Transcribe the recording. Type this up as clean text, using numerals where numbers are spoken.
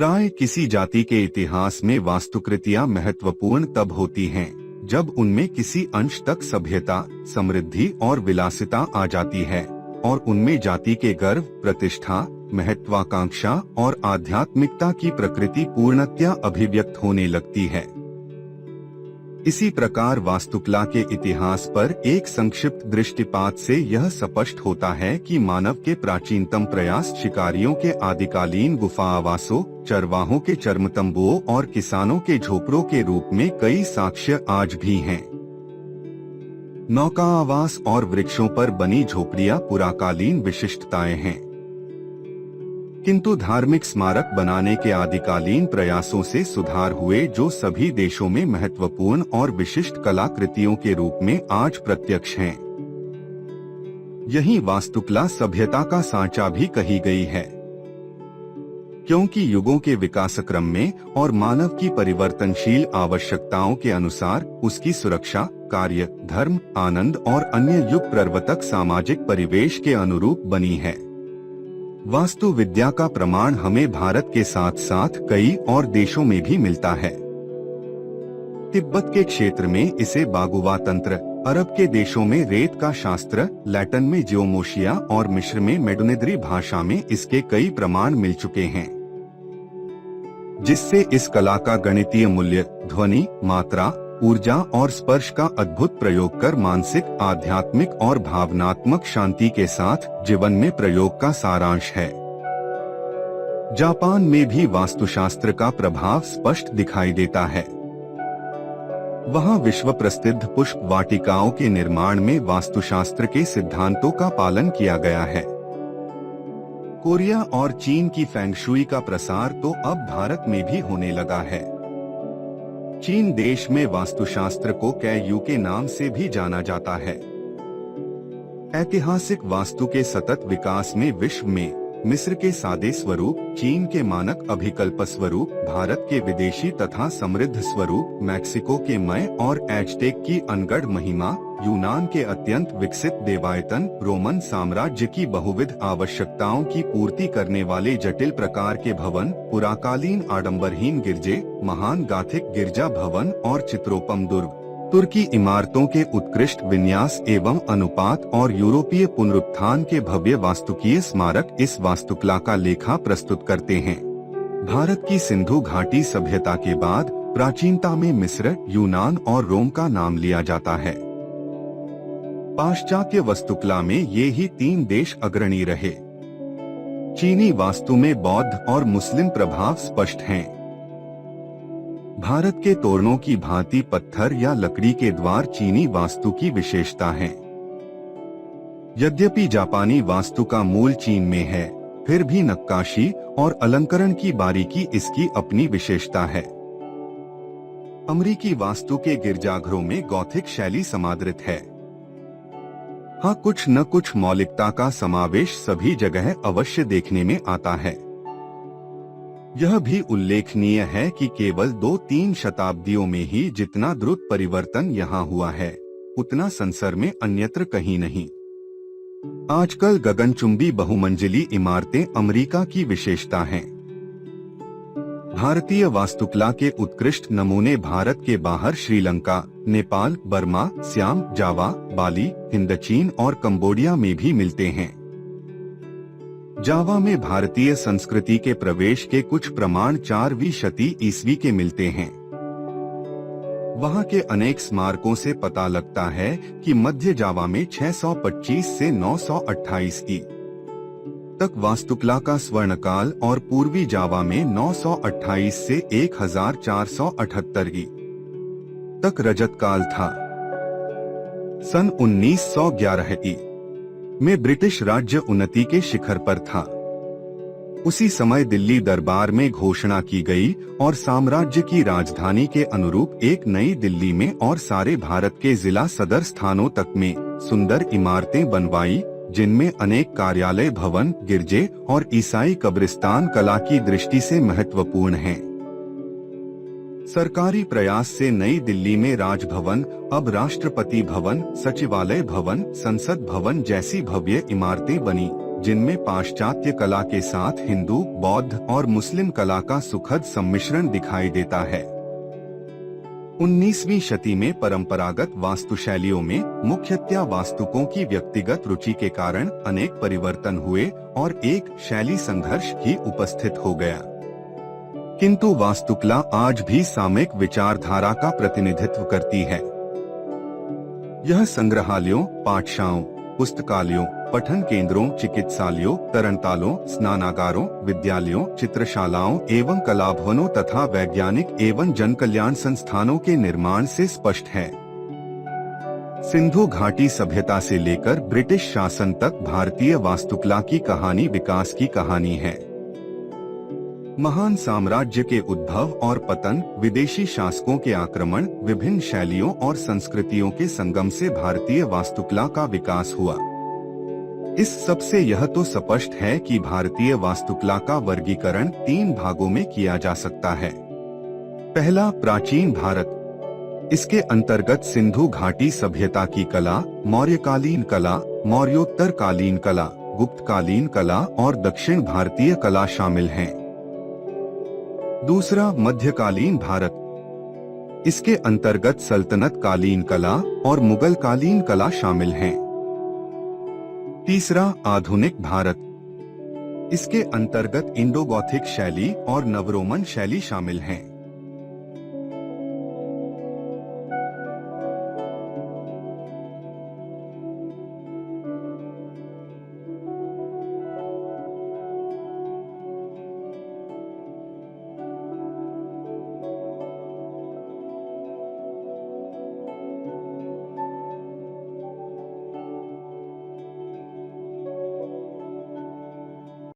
प्राय किसी जाति के इतिहास में वास्तुकृतियां महत्वपूर्ण तब होती हैं जब उनमें किसी अंश तक सभ्यता, समृद्धि और विलासिता आ जाती है और उनमें जाति के गर्व, प्रतिष्ठा, महत्वाकांक्षा और आध्यात्मिकता की प्रकृति पूर्णतया अभिव्यक्त होने लगती है। इसी प्रकार वास्तुकला के इतिहास पर एक संक्षिप्त दृष्टिपात से यह स्पष्ट होता है कि मानव के प्राचीनतम प्रयास शिकारियों के आदिकालीन गुफा आवासों, चरवाहों के चर्मतंबुओं और किसानों के झोपड़ों के रूप में कई साक्ष्य आज भी हैं। नौका आवास और वृक्षों पर बनी झोपड़ियां पुराकालीन विशिष्टताएं हैं, किंतु धार्मिक स्मारक बनाने के आदिकालीन प्रयासों से सुधार हुए जो सभी देशों में महत्वपूर्ण और विशिष्ट कलाकृतियों के रूप में आज प्रत्यक्ष हैं। यही वास्तुकला सभ्यता का सांचा भी कही गई है, क्योंकि युगों के विकासक्रम में और मानव की परिवर्तनशील आवश्यकताओं के अनुसार उसकी सुरक्षा, कार्य, धर्म, आनंद और अन्य युग प्रवर्तक सामाजिक परिवेश के अनुरूप बनी है। वास्तु विद्या का प्रमाण हमें भारत के साथ साथ कई और देशों में भी मिलता है। तिब्बत के क्षेत्र में इसे बागुवा तंत्र, अरब के देशों में रेत का शास्त्र, लैटिन में जियोमोशिया और मिस्र में मेडुनेद्री भाषा में इसके कई प्रमाण मिल चुके हैं, जिससे इस कला का गणितीय मूल्य, ध्वनि, मात्रा, ऊर्जा और स्पर्श का अद्भुत प्रयोग कर मानसिक, आध्यात्मिक और भावनात्मक शांति के साथ जीवन में प्रयोग का सारांश है। जापान में भी वास्तुशास्त्र का प्रभाव स्पष्ट दिखाई देता है। वहां विश्व प्रसिद्ध पुष्प वाटिकाओं के निर्माण में वास्तुशास्त्र के सिद्धांतों का पालन किया गया है। कोरिया और चीन की फेंगशुई का प्रसार तो अब भारत में भी होने लगा है। चीन देश में वास्तुशास्त्र को कैयू के नाम से भी जाना जाता है। ऐतिहासिक वास्तु के सतत विकास में विश्व में मिस्र के सादे स्वरूप, चीन के मानक अभिकल्प स्वरूप, भारत के विदेशी तथा समृद्ध स्वरूप, मैक्सिको के मय और एज़टेक की अनगढ़ महिमा, यूनान के अत्यंत विकसित देवायतन, रोमन साम्राज्य की बहुविध आवश्यकताओं की पूर्ति करने वाले जटिल प्रकार के भवन, पुराकालीन आडंबरहीन गिरजे, महान गाथिक गिरजा भवन और चित्रोपम दुर्ग, तुर्की इमारतों के उत्कृष्ट विन्यास एवं अनुपात और यूरोपीय पुनरुत्थान के भव्य वास्तुकीय स्मारक इस वास्तुकला का लेखा प्रस्तुत करते हैं। भारत की सिंधु घाटी सभ्यता के बाद प्राचीनता में मिस्र, यूनान और रोम का नाम लिया जाता है। पाश्चात्य वास्तुकला में ये ही तीन देश अग्रणी रहे। चीनी वास्तु में बौद्ध और मुस्लिम प्रभाव स्पष्ट हैं। भारत के तोरणों की भांति पत्थर या लकड़ी के द्वार चीनी वास्तु की विशेषता हैं। यद्यपि जापानी वास्तु का मूल चीन में है, फिर भी नक्काशी और अलंकरण की बारीकी इसकी अपनी विशेषता है। अमेरिकी वास्तु के गिरजाघरों में गॉथिक शैली समादृत है। हाँ, कुछ न कुछ मौलिकता का समावेश सभी जगह अवश्य देखने में आता है। यह भी उल्लेखनीय है कि केवल 2-3 शताब्दियों में ही जितना द्रुत परिवर्तन यहाँ हुआ है, उतना संसार में अन्यत्र कहीं नहीं। आजकल गगनचुंबी बहुमंजिली इमारतें अमेरिका की विशेषता हैं। भारतीय वास्तुकला के उत्कृष्ट नमूने भारत के बाहर श्रीलंका, नेपाल, बर्मा, सियाम, जावा, बाली, हिंदचीन और कंबोडिया में भी मिलते हैं। जावा में भारतीय संस्कृति के प्रवेश के कुछ प्रमाण 4वीं शती ईस्वी के मिलते हैं। वहां के अनेक स्मारकों से पता लगता है कि मध्य जावा में 625 से 928 की तक वास्तुकला का स्वर्णकाल और पूर्वी जावा में 928 से 1478 की तक रजत काल था। सन 1911 की में ब्रिटिश राज्य उन्नति के शिखर पर था। उसी समय दिल्ली दरबार में घोषणा की गई और साम्राज्य की राजधानी के अनुरूप एक नई दिल्ली में और सारे भारत के जिला सदर स्थानों तक में सुंदर इमारतें बनवाई, जिनमें अनेक कार्यालय भवन, गिरजे और ईसाई कब्रिस्तान कला की दृष्टि से महत्वपूर्ण हैं। सरकारी प्रयास से नई दिल्ली में राजभवन, अब राष्ट्रपति भवन, सचिवालय भवन, संसद भवन जैसी भव्य इमारतें बनी, जिनमें पाश्चात्य कला के साथ हिंदू, बौद्ध और मुस्लिम कला का सुखद सम्मिश्रण दिखाई देता है। 19वीं शती में परंपरागत वास्तुशैलियों में मुख्यतया वास्तुकों की व्यक्तिगत रुचि के कारण अनेक परिवर्तन हुए और एक शैली संघर्ष ही उपस्थित हो गया। किंतु वास्तुकला आज भी सामयिक विचारधारा का प्रतिनिधित्व करती है। यह संग्रहालयों, पाठशालाओं, पुस्तकालयों, पठन केंद्रों, चिकित्सालयों, तरणतालों, स्नानागारों, विद्यालयों, चित्रशालाओं एवं कलाभवनों तथा वैज्ञानिक एवं जनकल्याण संस्थानों के निर्माण से स्पष्ट है। सिंधु घाटी सभ्यता से लेकर ब्रिटिश शासन तक भारतीय वास्तुकला की कहानी विकास की कहानी है। महान साम्राज्य के उद्भव और पतन, विदेशी शासकों के आक्रमण, विभिन्न शैलियों और संस्कृतियों के संगम से भारतीय वास्तुकला का विकास हुआ। इस सब से यह तो स्पष्ट है कि भारतीय वास्तुकला का वर्गीकरण 3 भागों में किया जा सकता है। पहला, प्राचीन भारत। इसके अंतर्गत सिंधु घाटी सभ्यता की कला, मौर्यकालीन कला, मौर्योत्तरकालीन कला, गुप्तकालीन कला और दक्षिण भारतीय कला शामिल हैं। दूसरा, मध्यकालीन भारत। इसके अंतर्गत सल्तनत कालीन कला और मुगल कालीन कला शामिल हैं। तीसरा, आधुनिक भारत। इसके अंतर्गत इंडो गॉथिक शैली और नवरोमन शैली शामिल हैं।